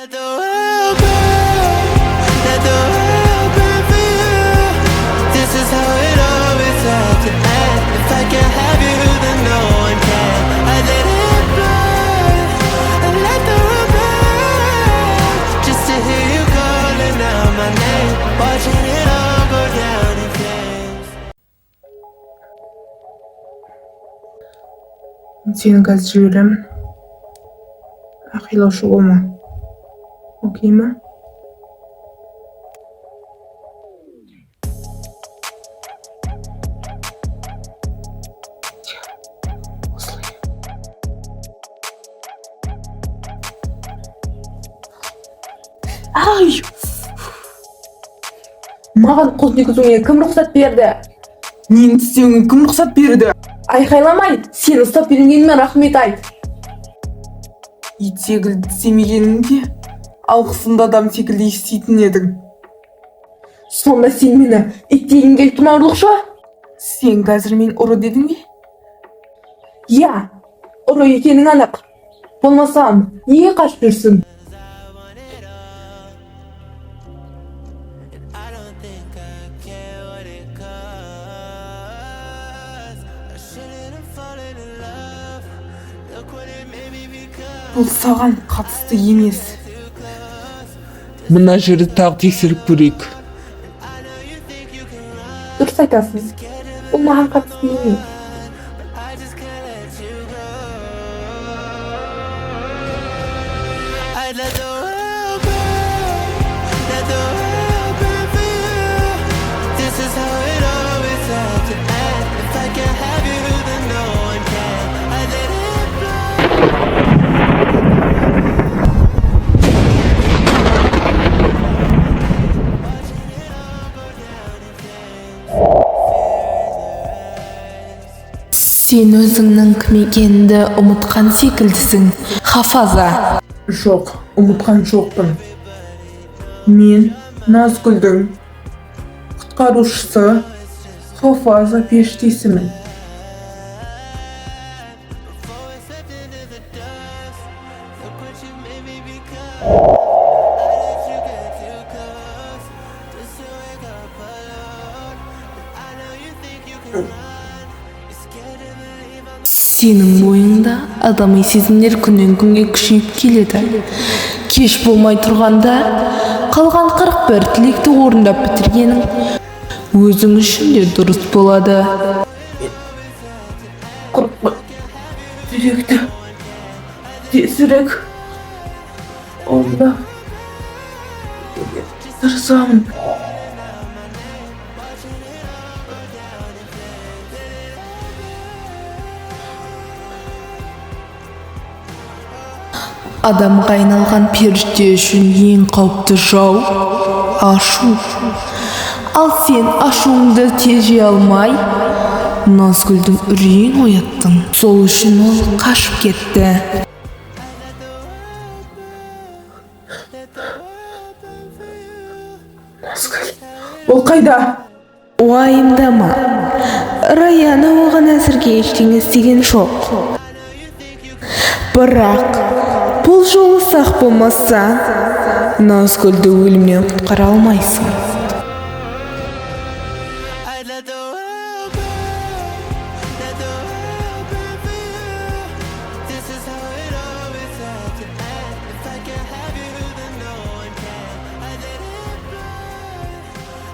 Let the world burn, let the world burn for you. This is how it always had to end. If I can't have you, then no one can. I let it burn, I let the world burn, just to hear you calling out my name, watching it all go down in flames. Seni қазір жіберемін. Ақилаушы болма. Окей ма? Осылай. Ай! Маған қол тигізуіңе кім рұқсат берді? Нені істеуіңе кім рұқсат берді? Айқайламай, сені ұстап беруіңе рахмет айт. Ит секілді істемегеніңде, алғысында адам секілді істейтін едің. Сонда сен мені иттеген келіп тұмарлықша? Сен қазір мен ұры дедің бе? Я, ұры екенің анық. Болмасам, неге қашып жүрсің? I don't think I care what it costs. I shouldn't have fallen in love. Look what it made me become. Бұл саған қатысты емес. Мына жерді тағы тексеріп көрейік. Дұрыс айтасың. Бұл маған қатысты емес. I just can't let you go. I'd let the world burn, let the world burn for you. This is how it always had to end. If I can't have you, then no one can. I let it burn. Сен өзіңнің кім екеніңді ұмытқан секілдісің, Хафаза. Жоқ, ұмытқан жоқпын. Мен Назгүлдің құтқарушысы Хафаза періштесімін. Сенің бойыңда адами сезімдер күннен күнге күшейіп келеді. Кеш болмай тұрғанда қалған 41 тілекті орындап бітіргенің өзің үшін де дұрыс болады. Жүректі тезірек онда тырысамын. Адамға айналған періште үшін ең қауіпті жау ашу. Ал сен ашуыңды тежей алмай, Назгүлдің үрейін ояттың. Сол үшін ол қашып кетті. Назгүл, ол қайда? Уайымдама. Раяна оған әзірге ештеңе істеген жоқ. Бірақ бұл жолы сақ болмаса, Назгүлді өлімнен құтқара алмайсың. I'd let the world burn, let the world burn for you. This is how it always had to end. If I can't have you, then no one can. I let it burn,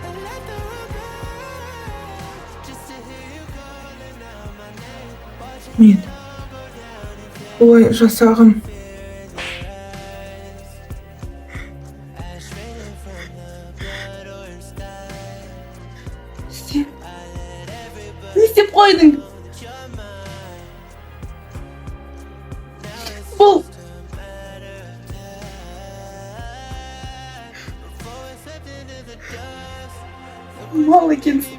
I let the world burn, just to hear you calling out my name, watching Мен олай жасағым. Не істеп қойдың? Бұл мал екенсің.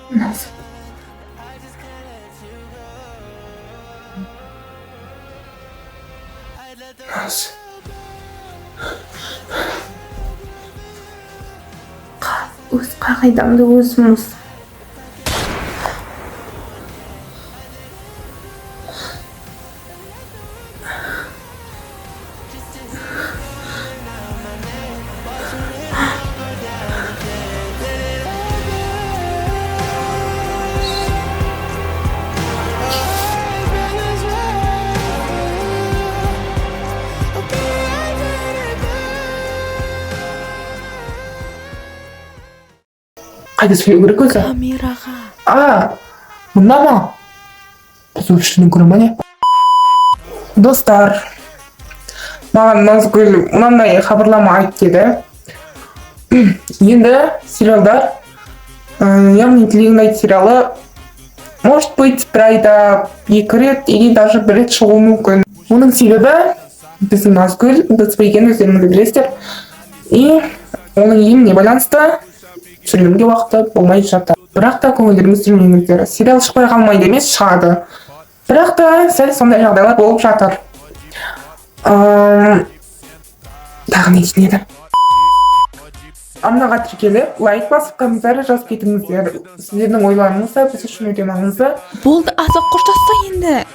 Назгүл. Наз. Өз қағидамды өзім бұздым. Қайда сөйлеу керек өзі? Камераға. Мұнда ма? Біз өшінің көрі ма не? Достар, маған Назгүл мынандай хабарлама айтып деді. Енді сериалдар, яғни тілегіңді айт сериалы, может быть, бір айда 2 рет или даже 1 рет шығуы мүмкін. Оның себебі біздің Назгүл бітпеген өздеріңізді білесіздер. И оның еміне байланысты түсірілімге уақыты болмай жатыр. Бірақ та көңілдеріңіз жүрмеңіздер. Сериал шықпай қалмайды емес, шығады. Бірақ та сәл сондай жағдайлар болып жатыр. Тағы не дейтін еді? Арнаға тіркеліп, лайк басып, комментарий жазып кетіңіздер. Сіздердің ойларыңыз да біз үшін өте маңызды. Болды, азық қоштасса енді.